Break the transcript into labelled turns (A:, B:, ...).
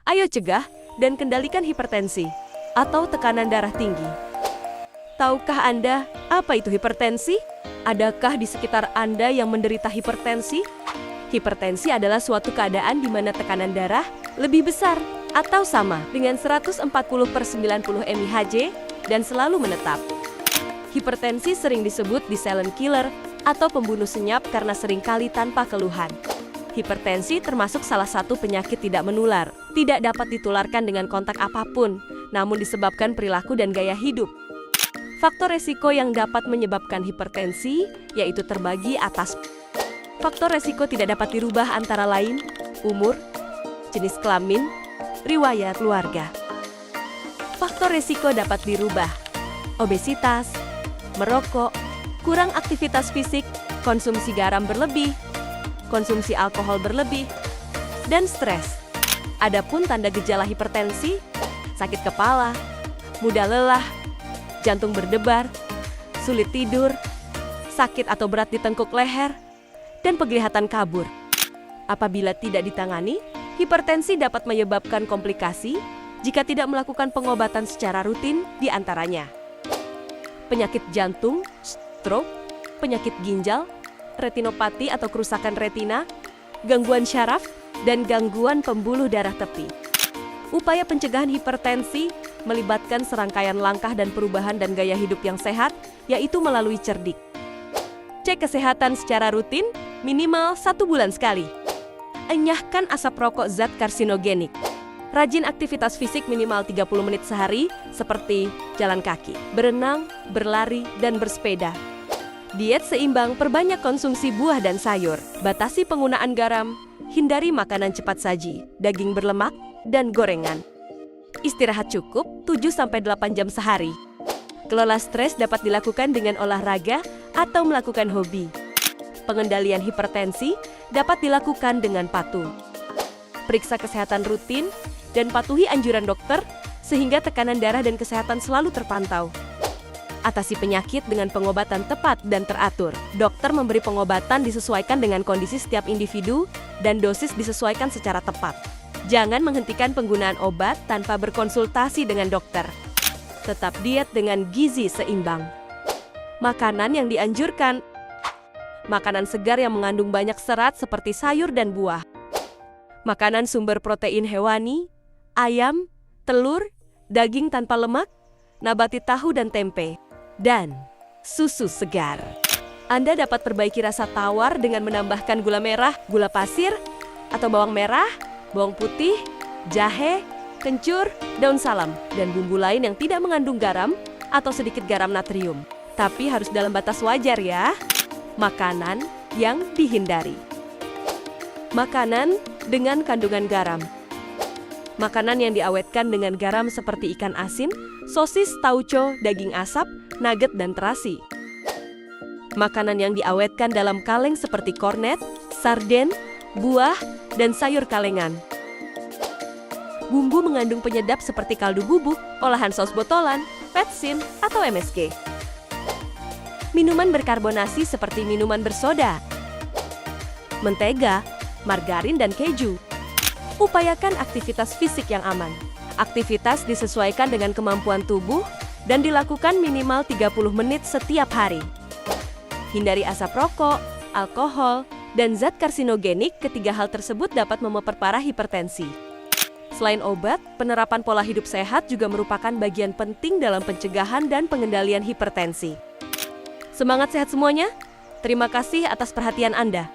A: Ayo cegah dan kendalikan hipertensi atau tekanan darah tinggi. Tahukah Anda apa itu hipertensi? Adakah di sekitar Anda yang menderita hipertensi? Hipertensi adalah suatu keadaan di mana tekanan darah lebih besar atau sama dengan 140/90 mIHJ dan selalu menetap. Hipertensi sering disebut the silent killer atau pembunuh senyap karena seringkali tanpa keluhan. Hipertensi termasuk salah satu penyakit tidak menular, tidak dapat ditularkan dengan kontak apapun, namun disebabkan perilaku dan gaya hidup. Faktor resiko yang dapat menyebabkan hipertensi yaitu terbagi atas. Faktor resiko tidak dapat dirubah antara lain umur, jenis kelamin, riwayat keluarga. Faktor resiko dapat dirubah: obesitas, merokok, kurang aktivitas fisik, konsumsi garam berlebih, konsumsi alkohol berlebih, dan stres. Adapun tanda gejala hipertensi, sakit kepala, mudah lelah, jantung berdebar, sulit tidur, sakit atau berat di tengkuk leher, dan penglihatan kabur. Apabila tidak ditangani, hipertensi dapat menyebabkan komplikasi jika tidak melakukan pengobatan secara rutin, di antaranya penyakit jantung, stroke, penyakit ginjal, retinopati atau kerusakan retina, gangguan syaraf, dan gangguan pembuluh darah tepi. Upaya pencegahan hipertensi melibatkan serangkaian langkah dan perubahan dan gaya hidup yang sehat, yaitu melalui cerdik. Cek kesehatan secara rutin, minimal 1 bulan sekali. Enyahkan asap rokok zat karsinogenik. Rajin aktivitas fisik minimal 30 menit sehari, seperti jalan kaki, berenang, berlari, dan bersepeda. Diet seimbang, perbanyak konsumsi buah dan sayur. Batasi penggunaan garam, hindari makanan cepat saji, daging berlemak, dan gorengan. Istirahat cukup 7-8 jam sehari. Kelola stres dapat dilakukan dengan olahraga atau melakukan hobi. Pengendalian hipertensi dapat dilakukan dengan patuh. Periksa kesehatan rutin dan patuhi anjuran dokter sehingga tekanan darah dan kesehatan selalu terpantau. Atasi penyakit dengan pengobatan tepat dan teratur. Dokter memberi pengobatan disesuaikan dengan kondisi setiap individu dan dosis disesuaikan secara tepat. Jangan menghentikan penggunaan obat tanpa berkonsultasi dengan dokter. Tetap diet dengan gizi seimbang. Makanan yang dianjurkan: makanan segar yang mengandung banyak serat seperti sayur dan buah. Makanan sumber protein hewani, ayam, telur, daging tanpa lemak, nabati tahu dan tempe, dan susu segar. Anda dapat perbaiki rasa tawar dengan menambahkan gula merah, gula pasir, atau bawang merah, bawang putih, jahe, kencur, daun salam, dan bumbu lain yang tidak mengandung garam atau sedikit garam natrium. Tapi harus dalam batas wajar ya. Makanan yang dihindari: makanan dengan kandungan garam. Makanan yang diawetkan dengan garam seperti ikan asin, sosis, tauco, daging asap, nugget, dan terasi. Makanan yang diawetkan dalam kaleng seperti kornet, sarden, buah, dan sayur kalengan. Bumbu mengandung penyedap seperti kaldu bubuk, olahan saus botolan, petsin, atau MSG. Minuman berkarbonasi seperti minuman bersoda, mentega, margarin, dan keju. Upayakan aktivitas fisik yang aman. Aktivitas disesuaikan dengan kemampuan tubuh dan dilakukan minimal 30 menit setiap hari. Hindari asap rokok, alkohol, dan zat karsinogenik. Ketiga hal tersebut dapat memperparah hipertensi. Selain obat, penerapan pola hidup sehat juga merupakan bagian penting dalam pencegahan dan pengendalian hipertensi. Semangat sehat semuanya! Terima kasih atas perhatian Anda.